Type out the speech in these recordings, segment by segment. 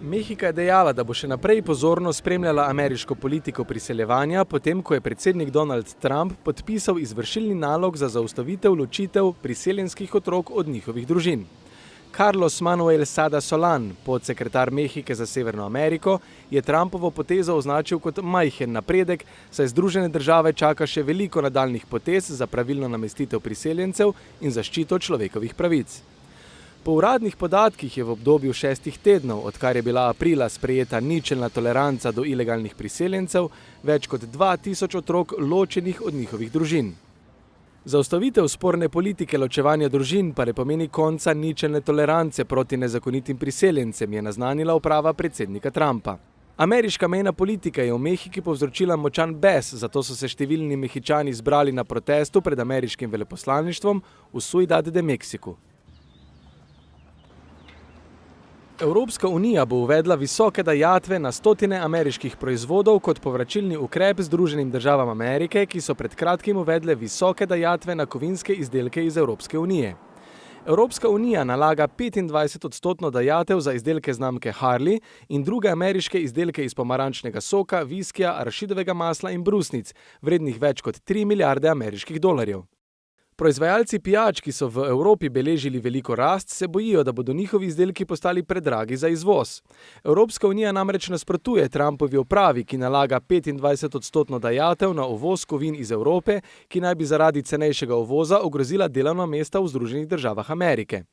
Mehika je dejala, da bo še naprej pozorno spremljala ameriško politiko priseljevanja, potem ko je predsednik Donald Trump podpisal izvršilni nalog za zaustavitev ločitev priseljenskih otrok od njihovih družin. Carlos Manuel Sada Solan, podsekretar Mehike za Severno Ameriko, je Trumpovo potezo označil kot majhen napredek, saj Združene države čaka še veliko nadaljnjih potez za pravilno namestitev priseljencev in zaščito človekovih pravic. Po uradnih podatkih je v obdobju 6 tednov, odkar je bila aprila sprejeta ničelna toleranca do ilegalnih priseljencev, več kot 2000 otrok ločenih od njihovih družin. Zaustavitev sporne politike ločevanja družin pa ne pomeni konca ničelne tolerance proti nezakonitim priseljencem, je naznanila uprava predsednika Trumpa. Ameriška mejna politika je v Mehiki povzročila močan bes, zato so se številni Mehičani zbrali na protestu pred ameriškim veleposlaništvom v Ciudad de México. Evropska unija bo uvedla visoke dajatve na stotine ameriških proizvodov kot povračilni ukrep Združenim državam Amerike, ki so pred kratkim uvedle visoke dajatve na kovinske izdelke iz Evropske unije. Evropska unija nalaga 25% dajatev za izdelke znamke Harley in druge ameriške izdelke iz pomarančnega soka, viskija, arašidovega masla in brusnic, vrednih več kot 3 milijarde ameriških dolarjev. Proizvajalci pijač, ki so v Evropi beležili veliko rast, se bojijo, da bodo njihovi izdelki postali predragi za izvoz. Evropska unija namreč nasprotuje Trumpovi upravi, ki nalaga 25% dajatev na uvoz kovin iz Evrope, ki naj bi zaradi cenejšega uvoza ogrozila delovna mesta v Združenih državah Amerike.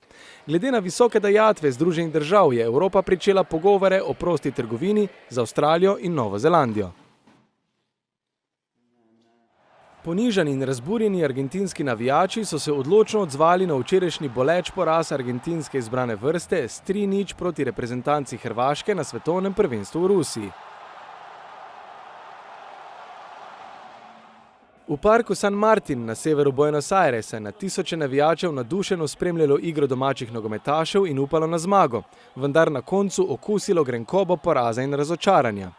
Glede na visoke dajatve Združenih držav je Evropa pričela pogovore o prosti trgovini z Avstralijo in Novo Zelandijo. Ponižani in razburjeni argentinski navijači so se odločno odzvali na včerajšnji boleč poraz argentinske izbrane vrste s 3:0 proti reprezentanci Hrvaške na svetovnem prvenstvu v Rusiji. V parku San Martin na severu Buenos Airesa je na tisoče navijačev navdušeno spremljalo igro domačih nogometašev in upalo na zmago, vendar na koncu okusilo grenkobo poraza in razočaranja.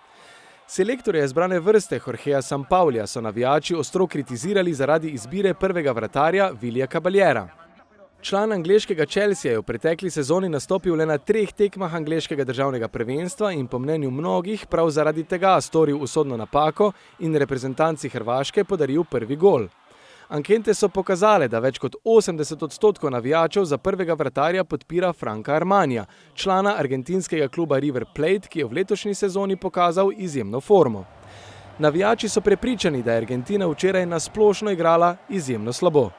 Selektorja izbrane vrste Jorgeja Sampaolija so navijači ostro kritizirali zaradi izbire prvega vratarja Vilija Caballera. Član angleškega Chelsea je v pretekli sezoni nastopil le na 3 tekmah angleškega državnega prvenstva in po mnenju mnogih prav zaradi tega storil usodno napako in reprezentanci Hrvaške podaril prvi gol. Ankete so pokazale, da več kot 80% navijačev za prvega vratarja podpira Franka Armanija, člana argentinskega kluba River Plate, ki je v letošnji sezoni pokazal izjemno formo. Navijači so prepričani, da je Argentina včeraj na splošno igrala izjemno slabo.